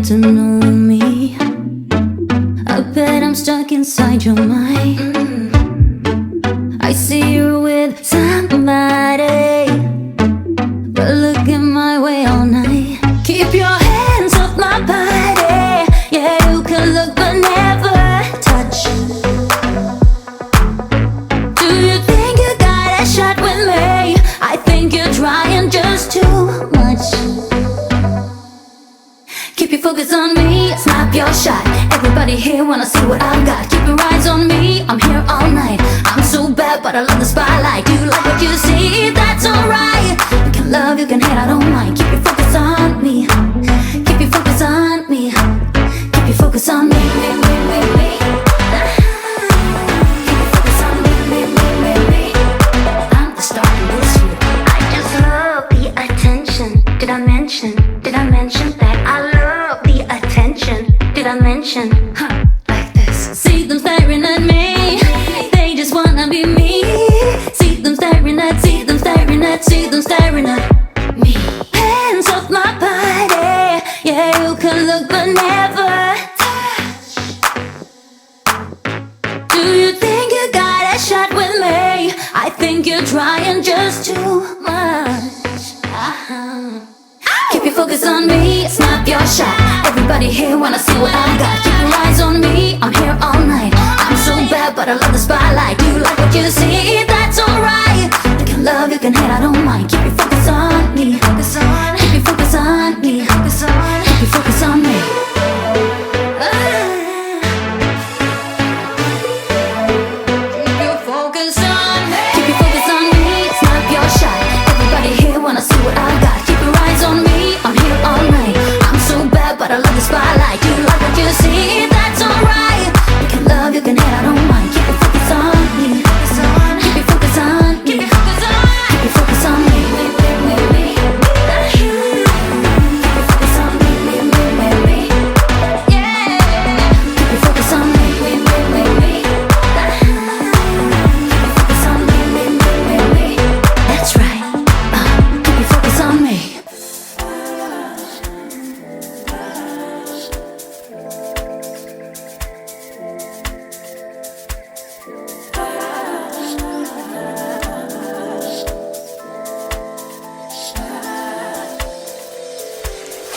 to know me. I bet I'm stuck inside your mind. I see you with somebody, but looking my way all night. Keep your hands off my body. Yeah, you can look but never touch. Do you think you got a shot with me? I think you're trying just too much. Keep your focus on me, snap your shot. Everybody here wanna see what I've got. Keep your eyes on me, I'm here all night. I'm so bad, but I love the spotlight. You like what you see, that's alright. You can love, you can hate, I don't mind. Keep your focus on me. Keep your focus on me. Keep your focus on me. I'm the star in this year. I just love the attention. Did I mention that I love the attention? Did I mention? Like this. See them staring at me. They just wanna be me. See them staring at, see them staring at, see them staring at me. Hands off my body. Yeah, you can look but never touch. Do you think you got a shot with me? I think you're trying just too much. Keep your focus on me, snap your shot. Everybody here wanna see what I got. Keep your eyes on me, I'm here all night. I'm so bad, but I love the spotlight. You like what you see, that's alright. You can love, you can hate, I don't mind. Keep your focus on me, focus on. Keep your focus on me, focus on. Keep your focus on me. Keep your focus on me. Keep your focus on me, snap your shot. Everybody here wanna see what I got. Keep your eyes on me, I'm here all night. I'm so bad, but I love the spotlight. You like what you see, that's alright. You can love, you can hate, I don't mind. Keep your focus on me, focus on. Keep your focus on me, keep your focus on. Keep your focus on me. Keep your focus on me. Yeah. Keep your focus on me. Keep your focus on me. That's right. Keep your focus on me.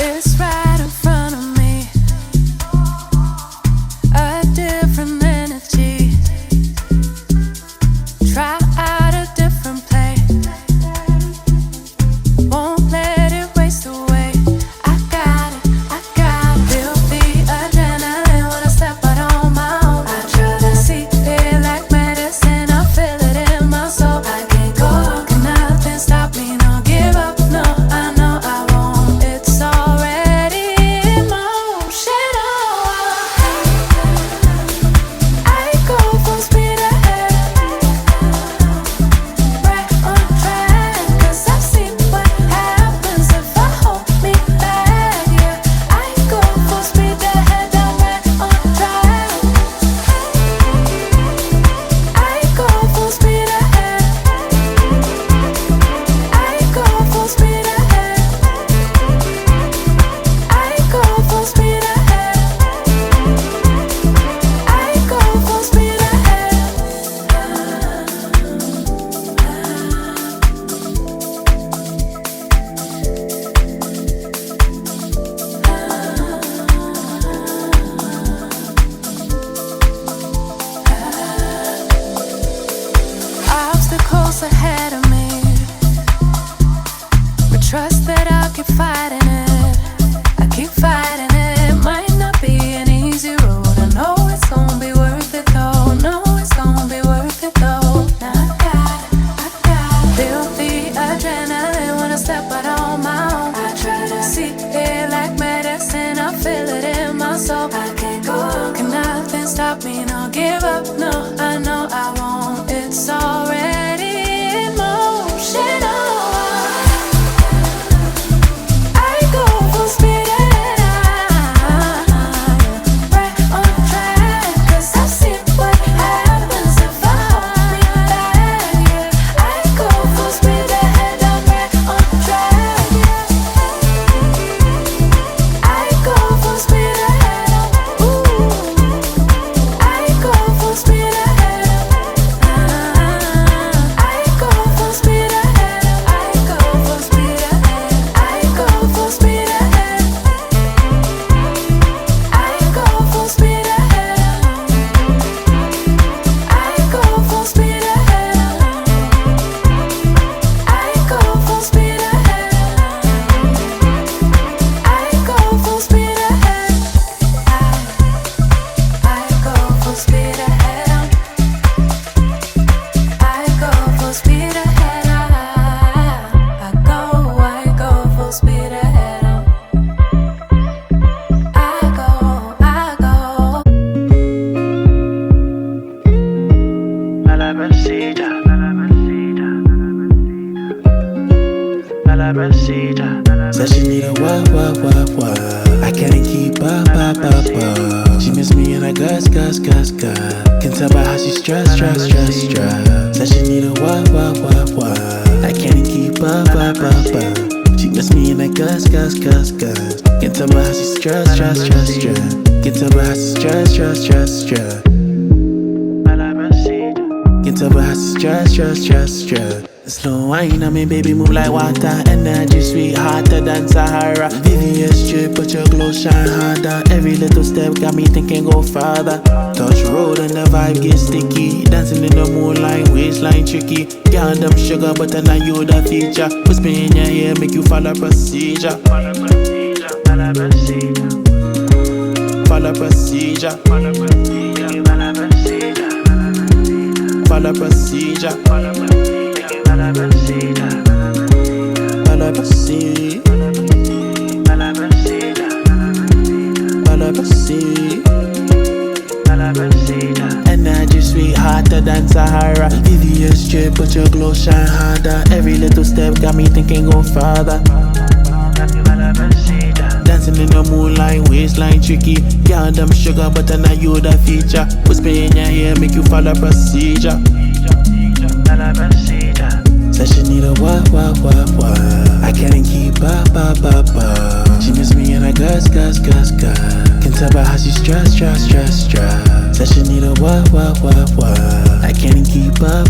It's right in front of me, a different energy. Try out a different play, won't let it waste away. I got it, feel the adrenaline when I step out on my own. I try to see it like medicine, I feel it in my soul. I can't go on, can nothing stop me, no give up, no, I know I won't. It's already in motion, I go full speed ahead, right on track, 'cause I've seen what happens if I hold me back, yeah. I go full speed ahead, I'm right on track. I go full speed ahead, I go full speed ahead, I go full speed ahead, I go full speed ahead. Obstacles ahead of me, but trust that I'll keep fighting it. I keep fighting it. Might not be an easy road. I know it's gonna be worth it though. No, it's gonna be worth it though. Now I got it. Feel the adrenaline when I step out on my own. I try to see it like medicine. I feel it in my soul. I can't go on, can nothing stop me, no give up, no, I know I won't. It's already in motion, I go full speed ahead, right on track, 'cause I've seen what happens if I hold me back, yeah. I go full speed ahead, I'm right on track, yeah. I go full speed Said she need a wah. I can't keep up. She miss me and I gus. Can tell by how she stressed. Said she need a wah. I can't keep up. She miss me and I gus. Can tell by how she stressed. Can tell by how she stressed. Can tell by how she stressed. Slow wine on me, baby, move like water. Energy sweet, hotter than Sahara. VVS strip, but your glow shine harder. Every little step got me thinking go farther. Touch road and the vibe get sticky. Dancing in the moonlight, waistline tricky. Girl, them sugar, but then I you the feature. Whisper in your ear, make you follow procedure. Follow procedure. Follow procedure. Follow Energy sweet, hotter than Sahara. VVS strip, but your glow shine harder. Every little step got me thinking go farther. Dancing in the moonlight, waistline tricky. Girl, them sugar, but then I you the feature. Whisper in your ear, make you follow procedure. Said she need a wah. I can't keep up. She miss me and I gus. Can tell by how she stressed. Said she need a wah. I can't keep up.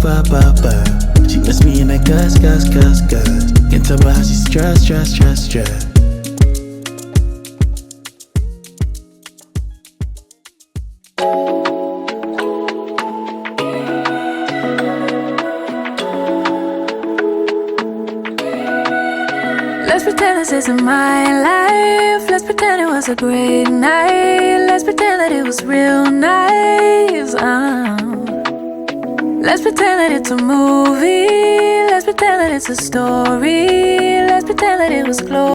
She miss me and I gus. Can tell by how she stressed. Let's pretend this isn't my life. Let's pretend it was a great night. Let's pretend that it was real nice. Let's pretend that it's a movie. Let's pretend that it's a story. Let's pretend that it was close.